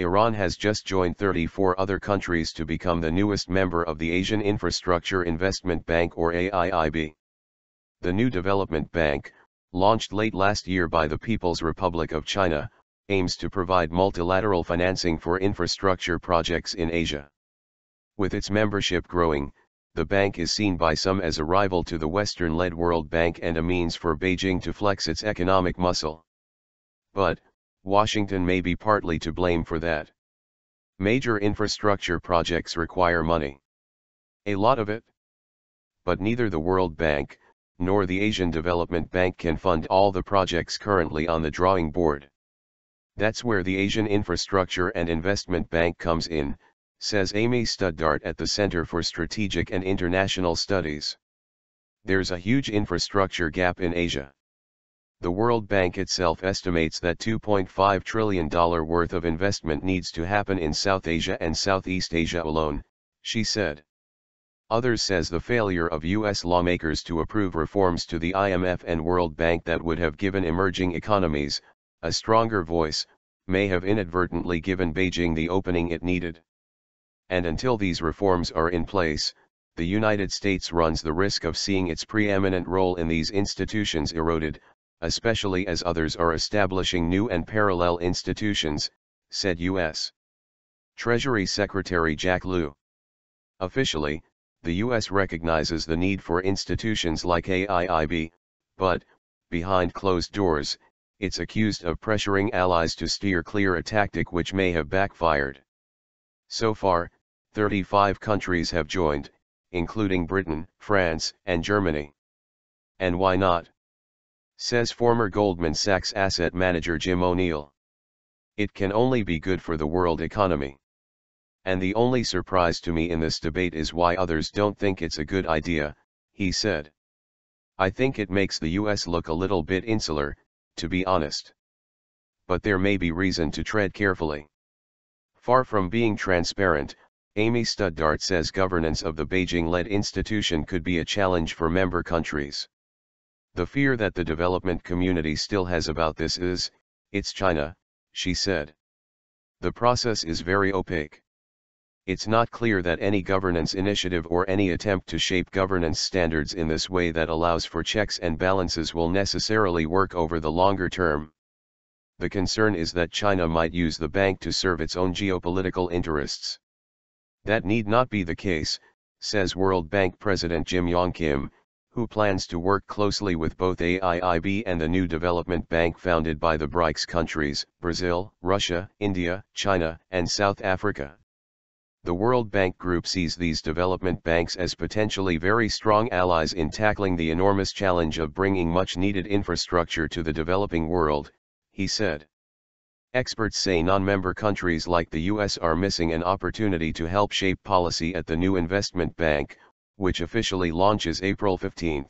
Iran has just joined 34 other countries to become the newest member of the Asian Infrastructure Investment Bank or AIIB. The new development bank, launched late last year by the People's Republic of China, aims to provide multilateral financing for infrastructure projects in Asia. With its membership growing, the bank is seen by some as a rival to the Western-led World Bank and a means for Beijing to flex its economic muscle. But, Washington may be partly to blame for that. Major infrastructure projects require money. A lot of it. But neither the World Bank, nor the Asian Development Bank can fund all the projects currently on the drawing board. That's where the Asian Infrastructure and Investment Bank comes in, says Amy Studdart at the Center for Strategic and International Studies. There's a huge infrastructure gap in Asia. The World Bank itself estimates that $2.5 trillion worth of investment needs to happen in South Asia and Southeast Asia alone, she said. Others says the failure of U.S. lawmakers to approve reforms to the IMF and World Bank that would have given emerging economies a stronger voice, may have inadvertently given Beijing the opening it needed. And until these reforms are in place, the United States runs the risk of seeing its preeminent role in these institutions eroded, especially as others are establishing new and parallel institutions, said U.S. Treasury Secretary Jack Lew. Officially, the U.S. recognizes the need for institutions like AIIB, but, behind closed doors, it's accused of pressuring allies to steer clear a tactic which may have backfired. So far, 35 countries have joined, including Britain, France, and Germany. And why not? Says former Goldman Sachs asset manager Jim O'Neill. It can only be good for the world economy. And the only surprise to me in this debate is why others don't think it's a good idea, he said. I think it makes the US look a little bit insular, to be honest. But there may be reason to tread carefully. Far from being transparent, Amy Studdart says governance of the Beijing-led institution could be a challenge for member countries. The fear that the development community still has about this is, it's China, she said. The process is very opaque. It's not clear that any governance initiative or any attempt to shape governance standards in this way that allows for checks and balances will necessarily work over the longer term. The concern is that China might use the bank to serve its own geopolitical interests. That need not be the case, says World Bank President Jim Yong Kim, who plans to work closely with both AIIB and the new development bank founded by the BRICS countries, Brazil, Russia, India, China, and South Africa. The World Bank Group sees these development banks as potentially very strong allies in tackling the enormous challenge of bringing much-needed infrastructure to the developing world, he said. Experts say non-member countries like the US are missing an opportunity to help shape policy at the new investment bank, which officially launches April 15.